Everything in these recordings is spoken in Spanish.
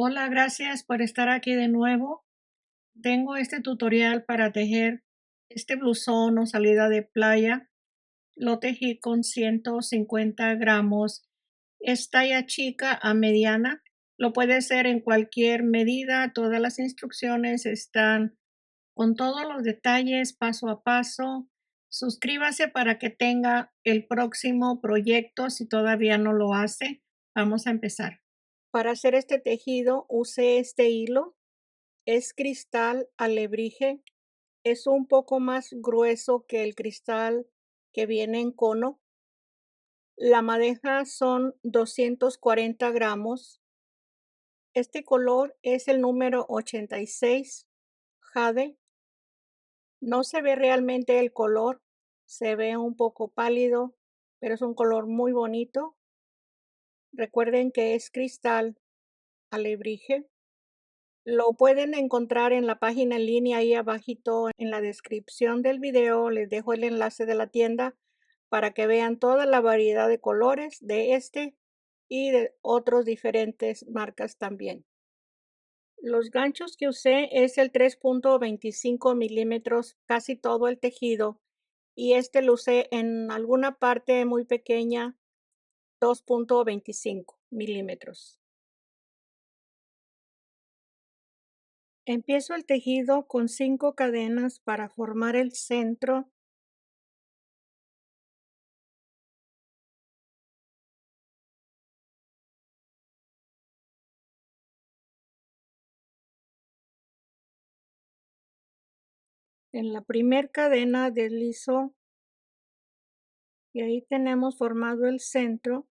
Hola, gracias por estar aquí de nuevo. Tengo este tutorial para tejer este blusón o salida de playa. Lo tejí con 150 gramos. Es talla chica a mediana. Lo puede hacer en cualquier medida. Todas las instrucciones están con todos los detalles paso a paso. Suscríbase para que tenga el próximo proyecto si todavía no lo hace. Vamos a empezar. Para hacer este tejido usé este hilo. Es cristal alebrije, es un poco más grueso que el cristal que viene en cono. La madeja son 240 gramos. Este color es el número 86, jade. No se ve realmente el color, se ve un poco pálido, pero es un color muy bonito. Recuerden que es cristal alebrije. Lo pueden encontrar en la página en línea ahí abajito en la descripción del video. Les dejo el enlace de la tienda para que vean toda la variedad de colores de este y de otros diferentes marcas también. Los ganchos que usé es el 3.25 milímetros, casi todo el tejido, y este lo usé en alguna parte muy pequeña, 2.25 milímetros. Empiezo el tejido con 5 cadenas para formar el centro. En la primer cadena deslizo y ahí tenemos formado el centro.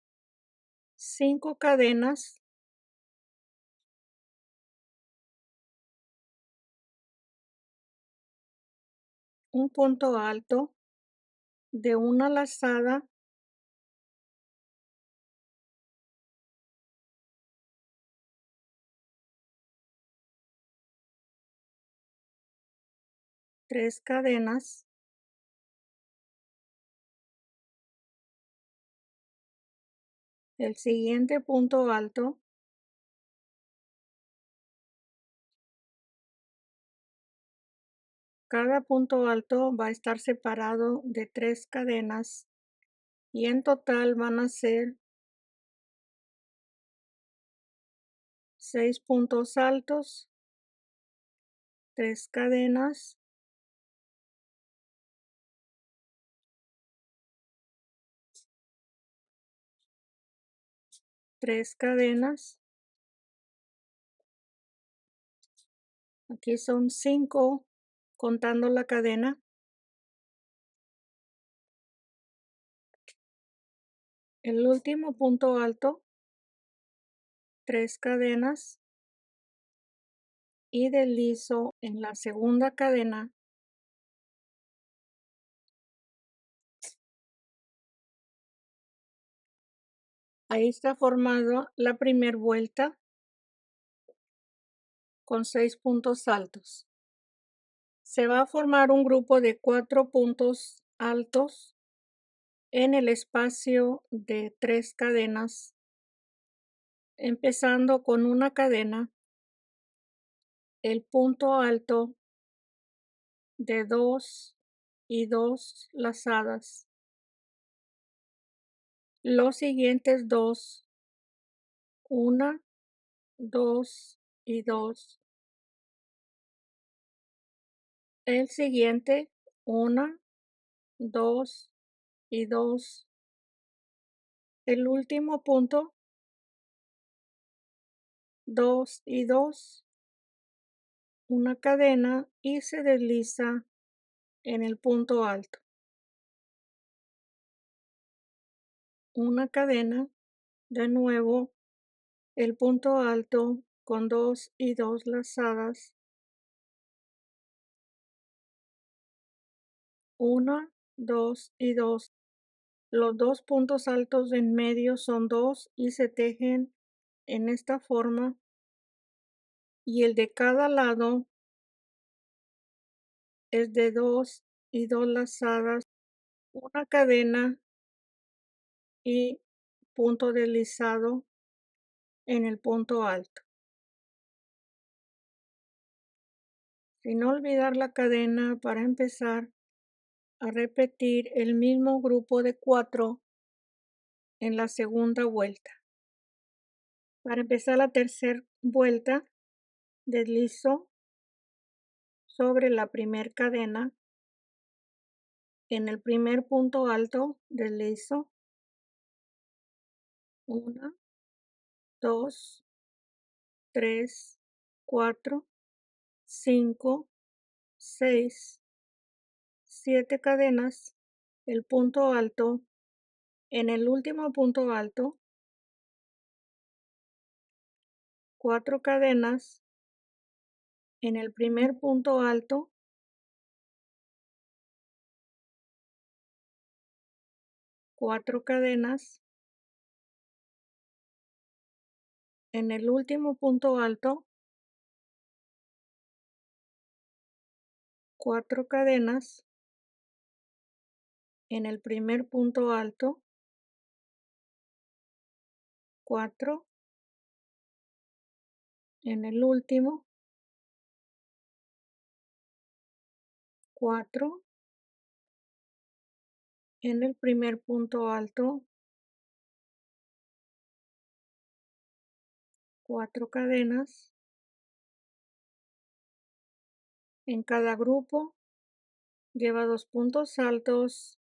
5 cadenas. Un punto alto de una lazada. Tres cadenas. El siguiente punto alto. Cada punto alto va a estar separado de 3 cadenas y en total van a ser 6 puntos altos, 3 cadenas, 3 cadenas. Aquí son 5 contando la cadena. El último punto alto, 3 cadenas y deslizo en la segunda cadena. Ahí está formado la primera vuelta con 6 puntos altos. Se va a formar un grupo de 4 puntos altos en el espacio de 3 cadenas, empezando con una cadena, el punto alto de 2 y 2 lazadas. Los siguientes 2, 1, 2 y 2. El siguiente, 1, 2 y 2. El último punto, 2 y 2. Una cadena y se desliza en el punto alto. Una cadena, de nuevo, el punto alto con 2 y 2 lazadas. 1, 2 y 2. Los 2 puntos altos de en medio son 2 y se tejen en esta forma. Y el de cada lado es de 2 y 2 lazadas, una cadena y punto deslizado en el punto alto. sin olvidar la cadena para empezar a repetir el mismo grupo de 4 en la segunda vuelta. Para empezar la tercera vuelta, deslizo sobre la primer cadena. En el primer punto alto, deslizo 1, 2, 3, 4, 5, 6, 7 cadenas, el punto alto. En el último punto alto, 4 cadenas. En el primer punto alto, 4 cadenas. En el último punto alto, 4 cadenas. En el primer punto alto, 4. En el último, 4. En el primer punto alto, 4 cadenas. En cada grupo lleva 2 puntos altos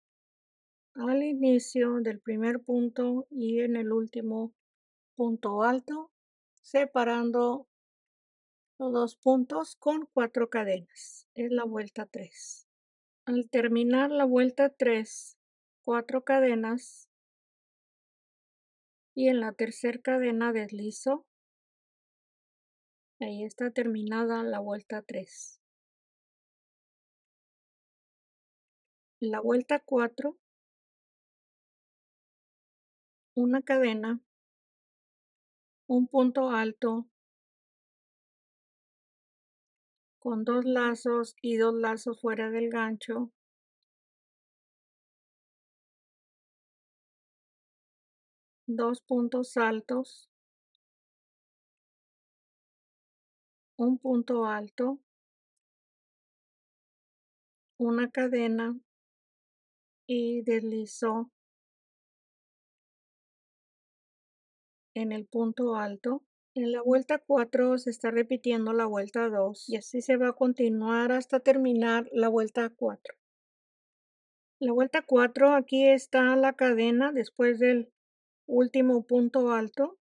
al inicio del primer punto y en el último punto alto, separando los 2 puntos con 4 cadenas. Es la vuelta 3. Al terminar la vuelta 3, 4 cadenas y en la tercera cadena deslizo. Ahí está terminada la vuelta 3. La vuelta 4, una cadena, un punto alto con 2 lazos y 2 lazos fuera del gancho. 2 puntos altos, un punto alto, una cadena y deslizo en el punto alto. En la vuelta 4 se está repitiendo la vuelta 2 y así se va a continuar hasta terminar la vuelta 4. La vuelta 4, aquí está la cadena después del último punto alto.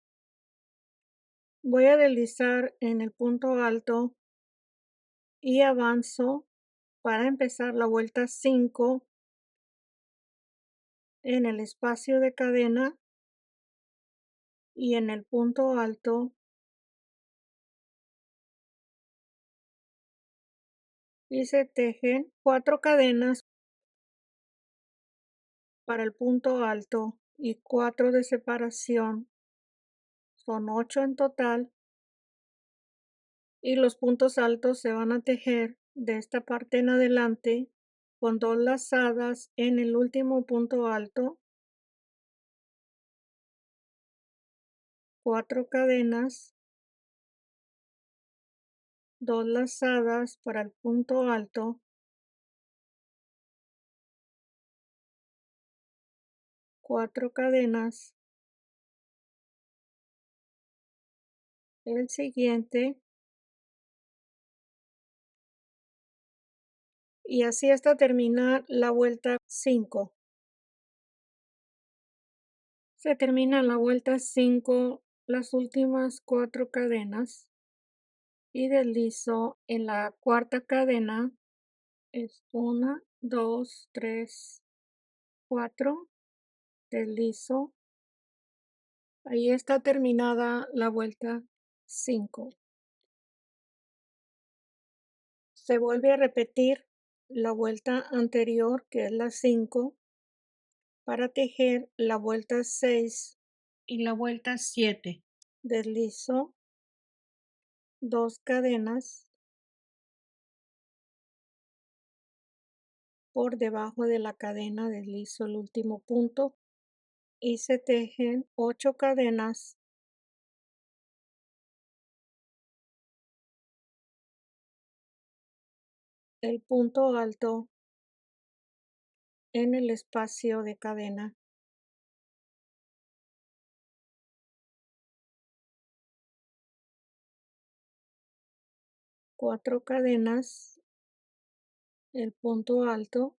Voy a deslizar en el punto alto y avanzo para empezar la vuelta 5 en el espacio de cadena y en el punto alto y se tejen 4 cadenas para el punto alto y 4 de separación. Son 8 en total y los puntos altos se van a tejer de esta parte en adelante con 2 lazadas en el último punto alto, 4 cadenas, 2 lazadas para el punto alto, 4 cadenas, el siguiente y así hasta terminar la vuelta 5. Se termina la vuelta 5, las últimas 4 cadenas y deslizo en la cuarta cadena. Es 1, 2, 3, 4, deslizo. Ahí está terminada la vuelta 5. Se vuelve a repetir la vuelta anterior, que es la 5, para tejer la vuelta 6 y la vuelta 7. Deslizo 2 cadenas por debajo de la cadena, deslizo el último punto y se tejen 8 cadenas el punto alto en el espacio de cadena, 4 cadenas, el punto alto,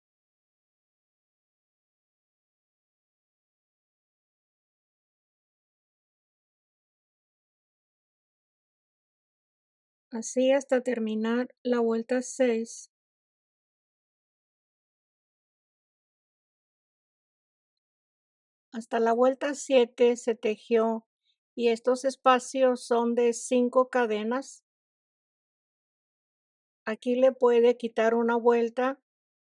así hasta terminar la vuelta 6. Hasta la vuelta 7 se tejió y estos espacios son de 5 cadenas. Aquí le puede quitar una vuelta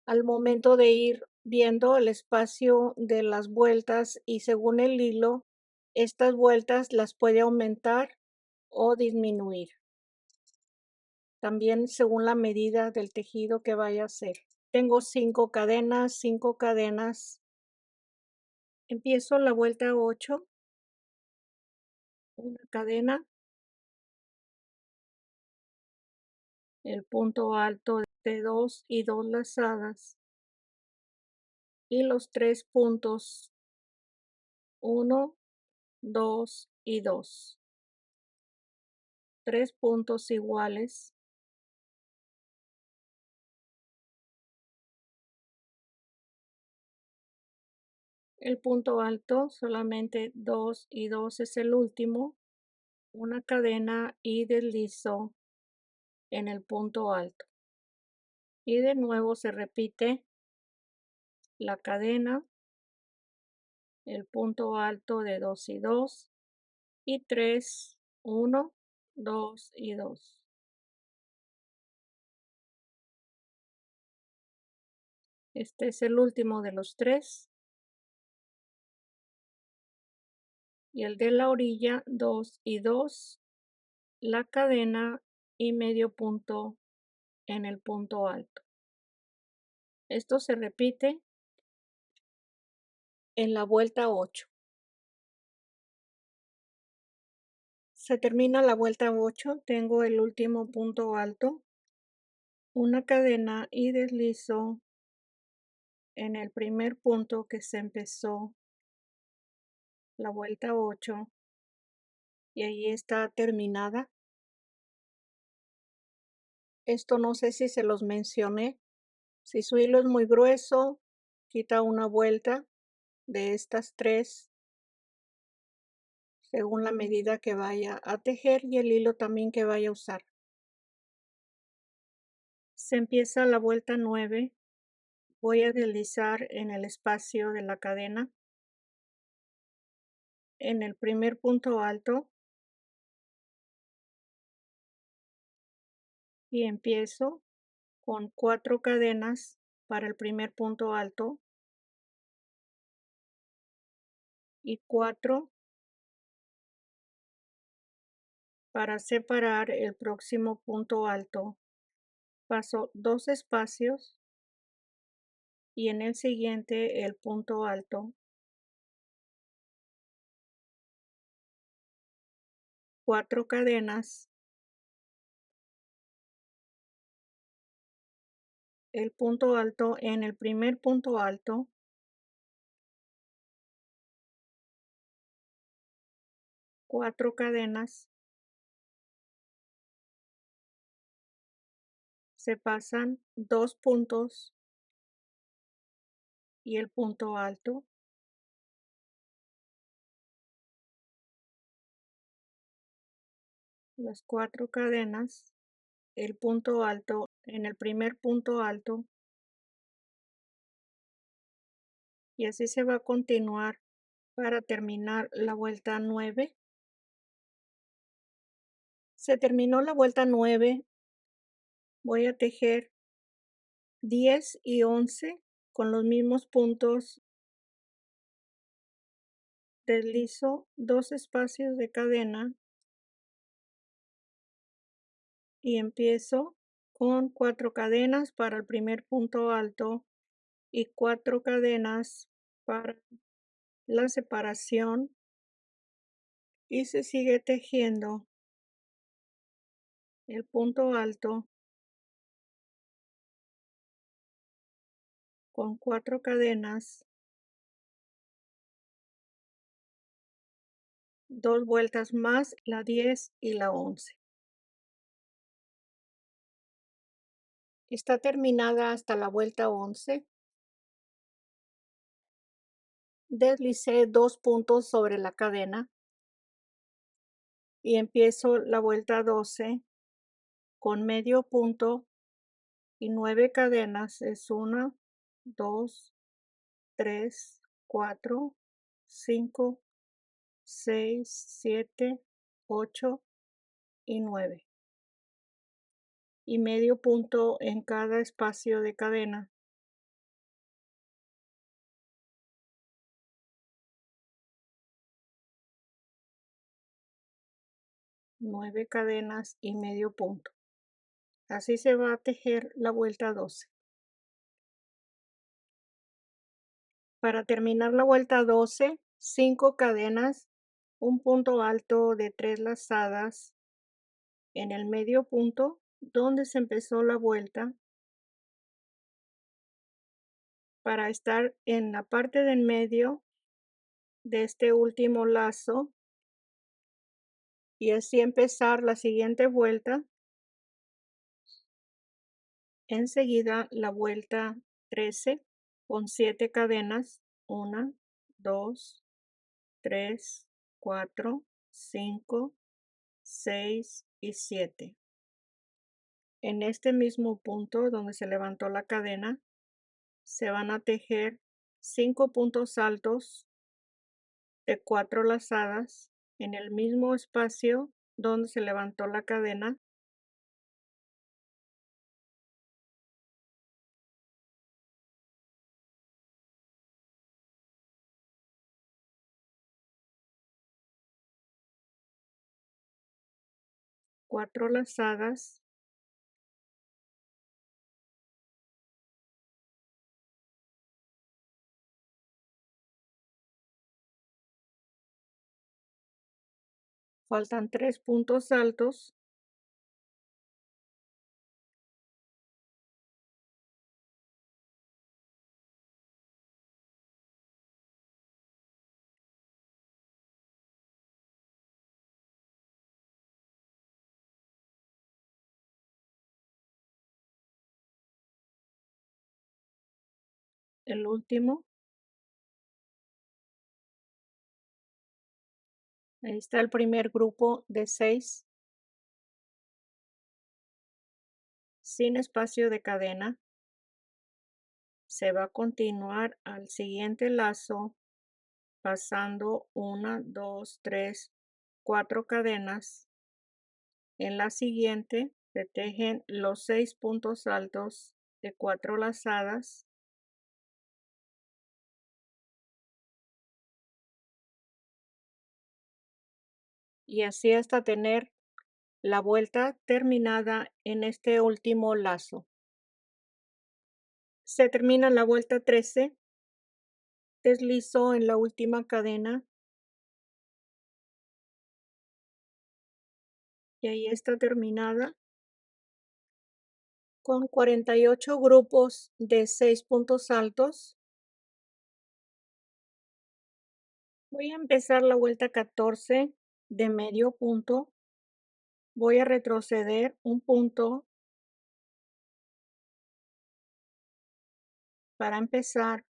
al momento de ir viendo el espacio de las vueltas y según el hilo, estas vueltas las puede aumentar o disminuir, también según la medida del tejido que vaya a hacer. Tengo 5 cadenas, 5 cadenas. Empiezo la vuelta 8, una cadena, el punto alto de 2 y 2 lazadas y los 3 puntos, 1, 2 y 2. 3 puntos iguales, el punto alto solamente 2 y 2 es el último, una cadena y deslizo en el punto alto. Y de nuevo se repite la cadena, el punto alto de 2 y 2 y 3, 1, 2 y 2. Este es el último de los 3 y el de la orilla 2 y 2, la cadena y medio punto en el punto alto. Esto se repite en la vuelta 8. Se termina la vuelta 8, tengo el último punto alto, una cadena y deslizo en el primer punto que se empezó la vuelta 8 y ahí está terminada. Esto no sé si se los mencioné. Si su hilo es muy grueso, quita una vuelta de estas 3 según la medida que vaya a tejer y el hilo también que vaya a usar. Se empieza la vuelta 9, voy a deslizar en el espacio de la cadena, en el primer punto alto y empiezo con 4 cadenas para el primer punto alto y 4 para separar el próximo punto alto. Paso 2 espacios y en el siguiente el punto alto, 4 cadenas, el punto alto en el primer punto alto, 4 cadenas, se pasan 2 puntos y el punto alto, las 4 cadenas, el punto alto en el primer punto alto y así se va a continuar para terminar la vuelta 9. Se terminó la vuelta 9, voy a tejer 10 y 11 con los mismos puntos, deslizo 2 espacios de cadena y empiezo con 4 cadenas para el primer punto alto y 4 cadenas para la separación y se sigue tejiendo el punto alto con 4 cadenas, 2 vueltas más la 10 y la 11. Está terminada hasta la vuelta 11. Deslicé 2 puntos sobre la cadena y empiezo la vuelta 12 con medio punto y 9 cadenas. Es 1, 2, 3, 4, 5, 6, 7, 8 y 9. Y medio punto en cada espacio de cadena. 9 cadenas y medio punto. Así se va a tejer la vuelta 12. Para terminar la vuelta 12, 5 cadenas, un punto alto de 3 lazadas en el medio punto donde se empezó la vuelta, para estar en la parte del medio de este último lazo y así empezar la siguiente vuelta. Enseguida la vuelta 13 con 7 cadenas, 1, 2, 3, 4, 5, 6 y 7. En este mismo punto donde se levantó la cadena, se van a tejer 5 puntos altos de 4 lazadas en el mismo espacio donde se levantó la cadena. Cuatro lazadas, faltan 3 puntos altos, el último. Ahí está el primer grupo de 6 sin espacio de cadena. Se va a continuar al siguiente lazo pasando 1, 2, 3, 4 cadenas. En la siguiente se tejen los 6 puntos altos de 4 lazadas. Y así hasta tener la vuelta terminada en este último lazo. Se termina la vuelta 13, deslizo en la última cadena y ahí está terminada con 48 grupos de 6 puntos altos. Voy a empezar la vuelta 14 de medio punto. Voy a retroceder un punto para empezar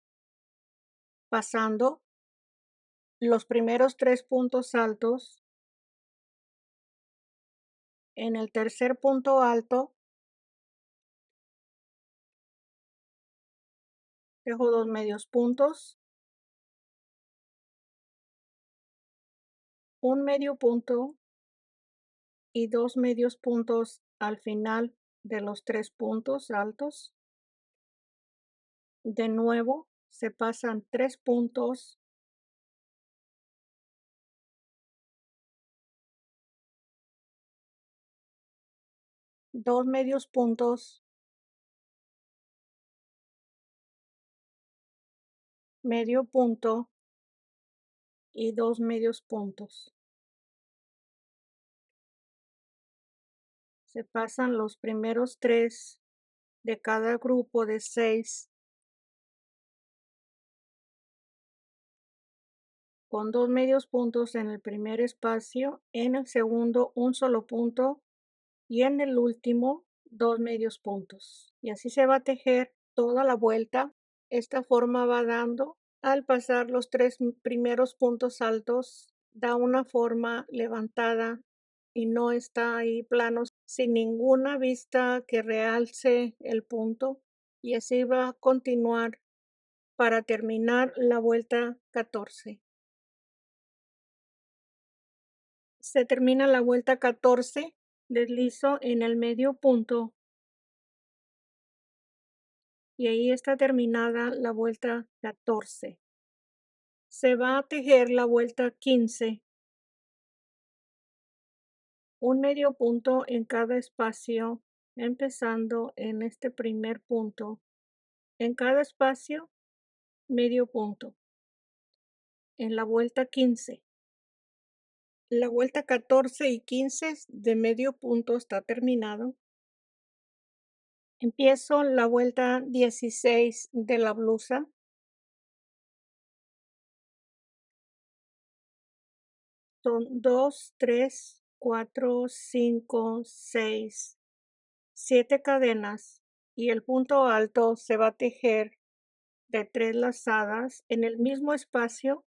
pasando los primeros 3 puntos altos. En el tercer punto alto dejo 2 medios puntos, un medio punto y 2 medios puntos al final de los 3 puntos altos. De nuevo se pasan 3 puntos, 2 medios puntos, medio punto y 2 medios puntos. Se pasan los primeros 3 de cada grupo de 6 con 2 medios puntos en el primer espacio, en el segundo un solo punto y en el último 2 medios puntos. Y así se va a tejer toda la vuelta. Esta forma va dando, al pasar los 3 primeros puntos altos, da una forma levantada y no está ahí plano, sin ninguna vista que realce el punto. Y así va a continuar para terminar la vuelta 14. Se termina la vuelta 14, deslizo en el medio punto y ahí está terminada la vuelta 14. Se va a tejer la vuelta 15, un medio punto en cada espacio, empezando en este primer punto. En cada espacio, medio punto. En la vuelta 15. La vuelta 14 y 15 de medio punto está terminado. Empiezo la vuelta 16 de la blusa. Son 2, 3, 4, 5, 6, 7 cadenas y el punto alto se va a tejer de 3 lazadas en el mismo espacio.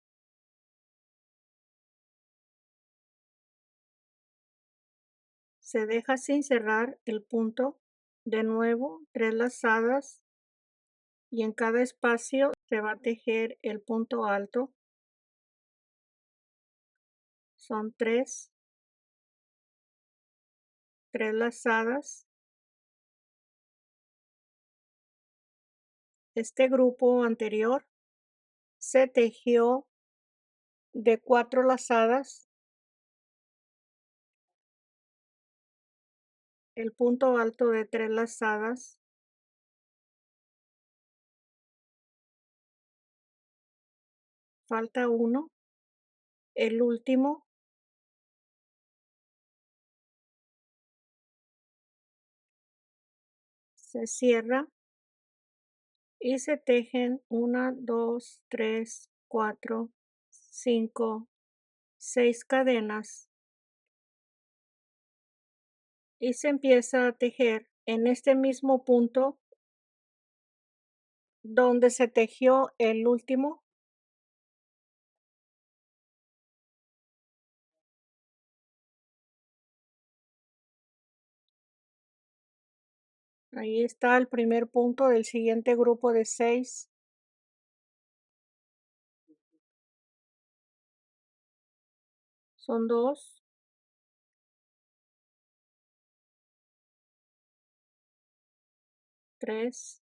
Se deja sin cerrar el punto, de nuevo 3 lazadas y en cada espacio se va a tejer el punto alto. Son 3 lazadas. Este grupo anterior se tejió de 4 lazadas. El punto alto de 3 lazadas. Falta uno, el último. Se cierra y se tejen 1, 2, 3, 4, 5, 6 cadenas y se empieza a tejer en este mismo punto donde se tejió el último. Ahí está el primer punto del siguiente grupo de 6. Son 2, 3,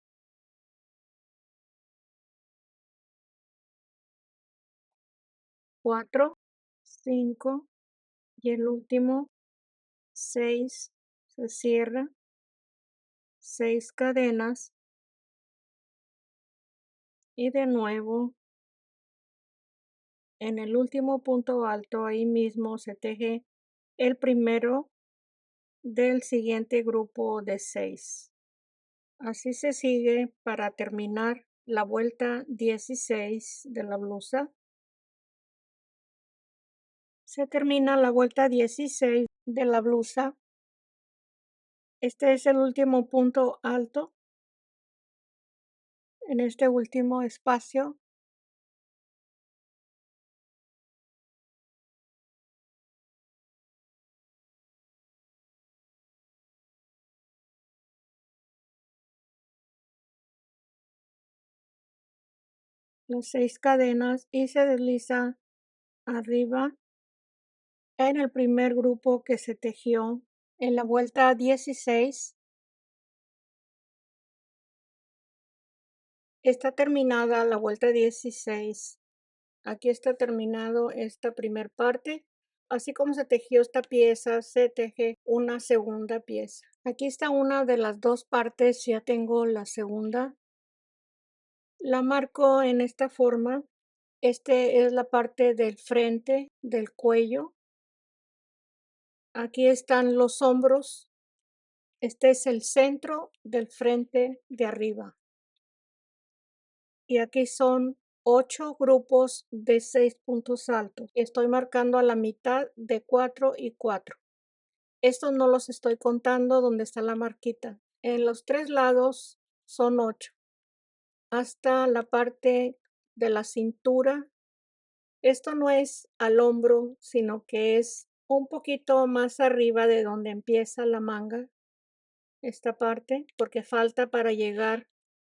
4, 5 y el último 6. Se cierra, 6 cadenas y de nuevo en el último punto alto, ahí mismo se teje el primero del siguiente grupo de 6. Así se sigue para terminar la vuelta 16 de la blusa. Se termina la vuelta 16 de la blusa. Este es el último punto alto en este último espacio. Las 6 cadenas y se desliza arriba en el primer grupo que se tejió en la vuelta 16. Está terminada la vuelta 16. Aquí está terminado esta primer parte. Así como se tejió esta pieza, se teje una segunda pieza. Aquí está una de las 2 partes, ya tengo la segunda. La marco en esta forma. Este es la parte del frente del cuello. Aquí están los hombros. Este es el centro del frente de arriba. Y aquí son 8 grupos de 6 puntos altos. Estoy marcando a la mitad de 4 y 4. Estos no los estoy contando donde está la marquita. En los 3 lados son 8. Hasta la parte de la cintura. Esto no es al hombro, sino que es un poquito más arriba de donde empieza la manga, esta parte, porque falta para llegar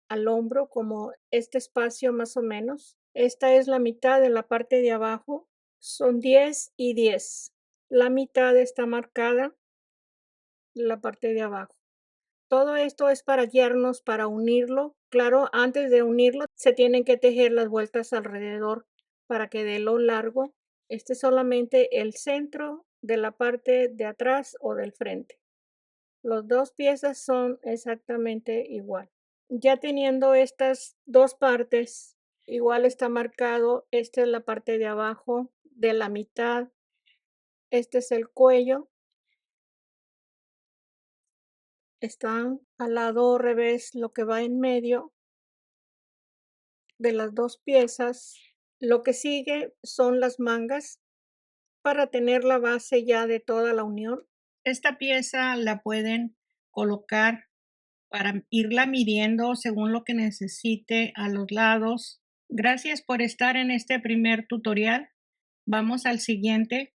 al hombro, como este espacio más o menos. Esta es la mitad de la parte de abajo, son 10 y 10. La mitad está marcada, la parte de abajo. Todo esto es para guiarnos, para unirlo. Claro, antes de unirlo se tienen que tejer las vueltas alrededor para que dé lo largo. Este es solamente el centro de la parte de atrás o del frente. Las dos piezas son exactamente igual. Ya teniendo estas dos partes, igual está marcado, esta es la parte de abajo de la mitad, este es el cuello, está al lado revés lo que va en medio de las dos piezas. Lo que sigue son las mangas para tener la base ya de toda la unión. Esta pieza la pueden colocar para irla midiendo según lo que necesite a los lados. Gracias por estar en este primer tutorial. Vamos al siguiente.